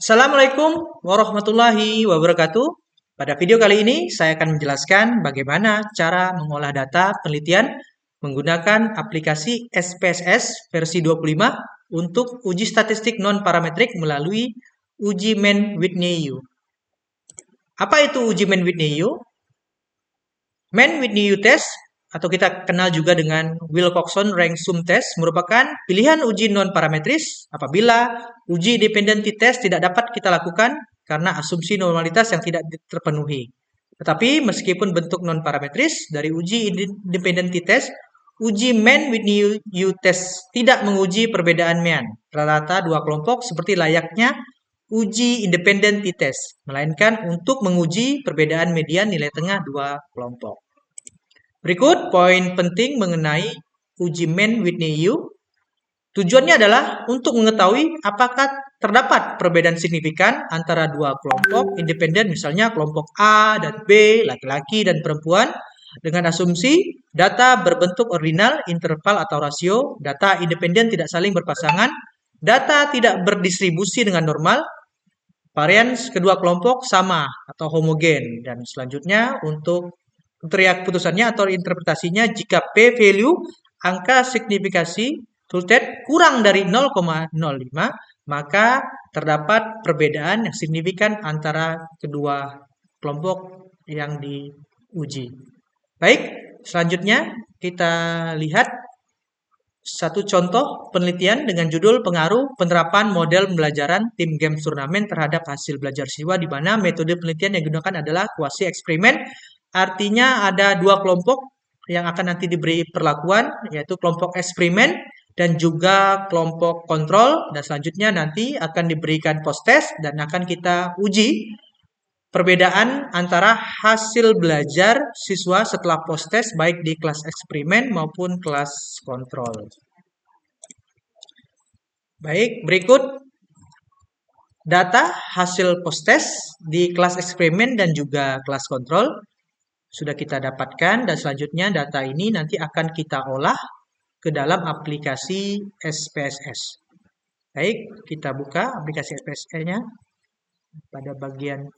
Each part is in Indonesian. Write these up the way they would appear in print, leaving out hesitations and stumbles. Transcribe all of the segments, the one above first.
Assalamualaikum warahmatullahi wabarakatuh. Pada video kali ini saya akan menjelaskan bagaimana cara mengolah data penelitian menggunakan aplikasi SPSS versi 25 untuk uji statistik non-parametrik melalui uji Mann-Whitney-U. Apa itu uji Mann-Whitney-U? Mann-Whitney-U test atau kita kenal juga dengan Wilcoxon-Rank Sum test merupakan pilihan uji non-parametris apabila uji dependency test tidak dapat kita lakukan karena asumsi normalitas yang tidak terpenuhi. Tetapi meskipun bentuk non-parametris dari uji dependency test, uji Mann-Whitney-U test tidak menguji perbedaan mean rata-rata dua kelompok seperti layaknya uji independent t-test, melainkan untuk menguji perbedaan median nilai tengah dua kelompok. Berikut poin penting mengenai uji Mann-Whitney-U. Tujuannya adalah untuk mengetahui apakah terdapat perbedaan signifikan antara dua kelompok independen, misalnya kelompok A dan B, laki-laki dan perempuan, dengan asumsi data berbentuk ordinal, interval atau rasio, data independen tidak saling berpasangan, data tidak berdistribusi dengan normal, varians kedua kelompok sama atau homogen, dan selanjutnya untuk teriak putusannya atau interpretasinya jika P value angka signifikasi tilted kurang dari 0,05 maka terdapat perbedaan yang signifikan antara kedua kelompok yang diuji. Baik, selanjutnya kita lihat satu contoh penelitian dengan judul pengaruh penerapan model pembelajaran tim games turnamen terhadap hasil belajar siswa, di mana metode penelitian yang digunakan adalah quasi eksperimen. Artinya ada dua kelompok yang akan nanti diberi perlakuan, yaitu kelompok eksperimen dan juga kelompok kontrol. Dan selanjutnya nanti akan diberikan post-test dan akan kita uji perbedaan antara hasil belajar siswa setelah post-test baik di kelas eksperimen maupun kelas kontrol. Baik, berikut data hasil post-test di kelas eksperimen dan juga kelas kontrol sudah kita dapatkan, dan selanjutnya data ini nanti akan kita olah ke dalam aplikasi SPSS. Baik, kita buka aplikasi SPSS-nya pada bagian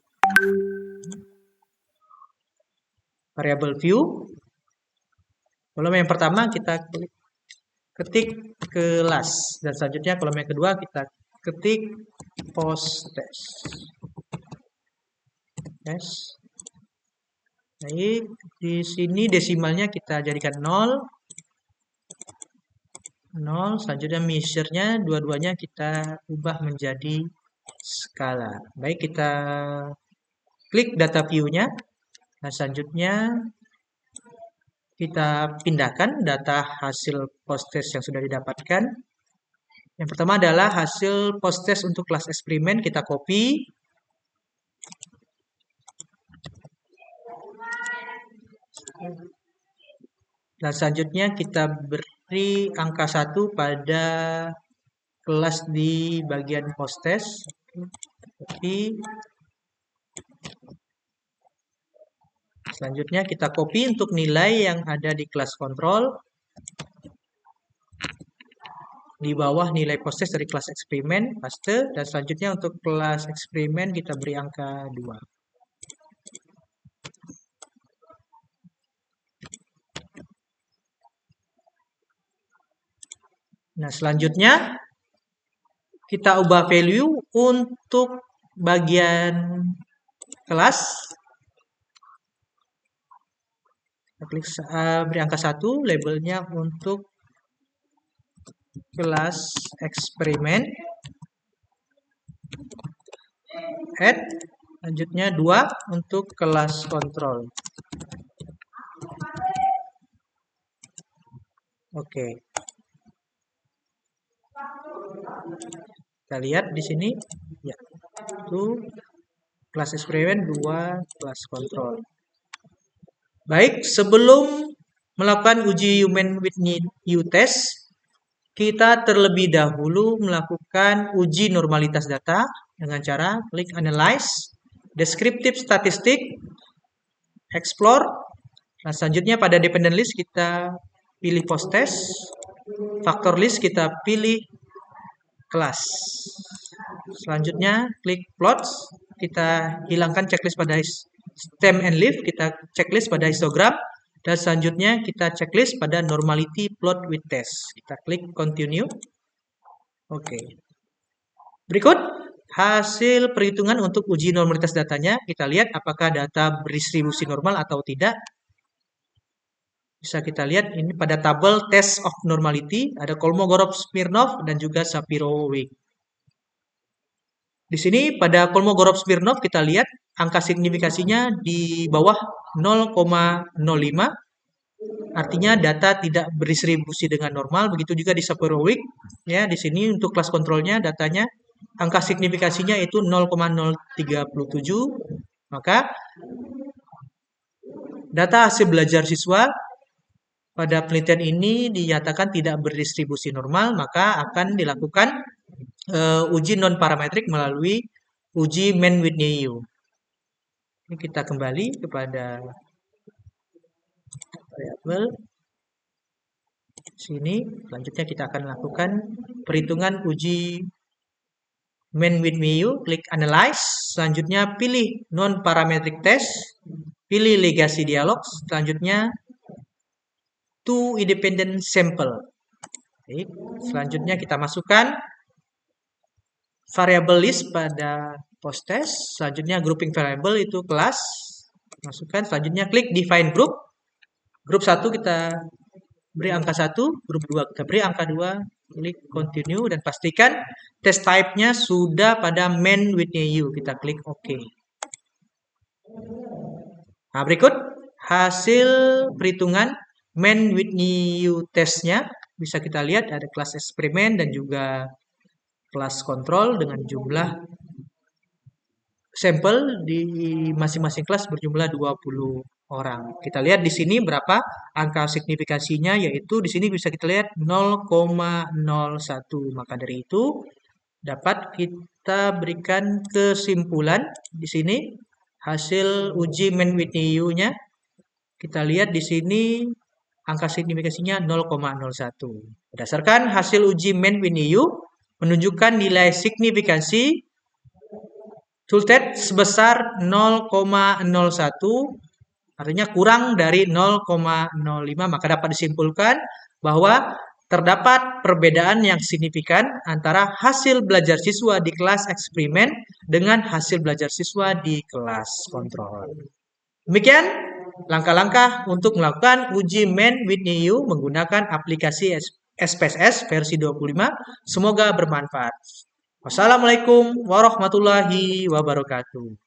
variable view. Kolom yang pertama kita ketik kelas, dan selanjutnya kolom yang kedua kita ketik post test. Yes. Baik, di sini desimalnya kita jadikan 0. Selanjutnya measure-nya dua-duanya kita ubah menjadi skala. Baik, kita klik data view-nya. Nah, selanjutnya kita pindahkan data hasil post-test yang sudah didapatkan. Yang pertama adalah hasil post-test untuk kelas eksperimen, kita copy. Dan selanjutnya kita beri angka 1 pada kelas di bagian post-test. Copy. Selanjutnya kita copy untuk nilai yang ada di kelas kontrol. Di bawah nilai post-test dari kelas eksperimen, paste. Dan selanjutnya untuk kelas eksperimen kita beri angka 2. Nah, selanjutnya kita ubah value untuk bagian kelas. Kita klik beri angka 1, labelnya untuk kelas eksperimen. Add, selanjutnya 2 untuk kelas kontrol. Oke. Kita lihat di sini, ya, itu kelas eksperimen 2 kelas kontrol. Baik, sebelum melakukan uji Mann-Whitney-U test, kita terlebih dahulu melakukan uji normalitas data dengan cara klik Analyze, Descriptive Statistic, Explore. Nah, selanjutnya pada Dependent List kita pilih post-test, Factor List kita pilih kelas. Selanjutnya klik plots. Kita hilangkan checklist pada stem and leaf. Kita checklist pada histogram. Dan selanjutnya kita checklist pada normality plot with test. Kita klik continue. Oke. Berikut hasil perhitungan untuk uji normalitas datanya. Kita lihat apakah data berdistribusi normal atau tidak. Bisa kita lihat ini pada tabel test of normality. Ada Kolmogorov-Smirnov dan juga Shapiro-Wilk. Di sini pada Kolmogorov-Smirnov kita lihat angka signifikasinya di bawah 0,05. Artinya data tidak berdistribusi dengan normal. Begitu juga di Shapiro-Wilk. Ya, di sini untuk kelas kontrolnya datanya angka signifikasinya itu 0,037. Maka data hasil belajar siswa pada penelitian ini dinyatakan tidak berdistribusi normal, maka akan dilakukan uji non-parametrik melalui uji Mann-Whitney-Yu. Ini kita kembali kepada variabel. Sini, selanjutnya kita akan lakukan perhitungan uji Mann-Whitney-Yu. Klik Analyze. Selanjutnya pilih non-parametric test. Pilih Legacy Dialog. Selanjutnya two independent sample. Baik. Selanjutnya kita masukkan variable list pada post test. Selanjutnya grouping variable itu kelas. Masukkan. Selanjutnya klik define group. Grup 1 kita beri angka 1, grup 2 kita beri angka 2. Klik continue dan pastikan test type-nya sudah pada Mann-Whitney-Yu. Kita klik OK. Nah, berikut hasil perhitungan Mann-Whitney-Yu testnya. Bisa kita lihat ada kelas eksperimen dan juga kelas kontrol dengan jumlah sampel di masing-masing kelas berjumlah 20 orang. Kita lihat di sini berapa angka signifikasinya, yaitu di sini bisa kita lihat 0,01. Maka dari itu dapat kita berikan kesimpulan di sini hasil uji Mann-Whitney-Yu-nya. Kita lihat di sini angka signifikasinya 0,01. Berdasarkan hasil uji Mann-Whitney-Yu menunjukkan nilai signifikansi Tultet sebesar 0,01, artinya kurang dari 0,05, maka dapat disimpulkan bahwa terdapat perbedaan yang signifikan antara hasil belajar siswa di kelas eksperimen dengan hasil belajar siswa di kelas kontrol. Demikian langkah-langkah untuk melakukan uji Mann-Whitney-Yu menggunakan aplikasi SPSS versi 25. Semoga bermanfaat. Wassalamualaikum warahmatullahi wabarakatuh.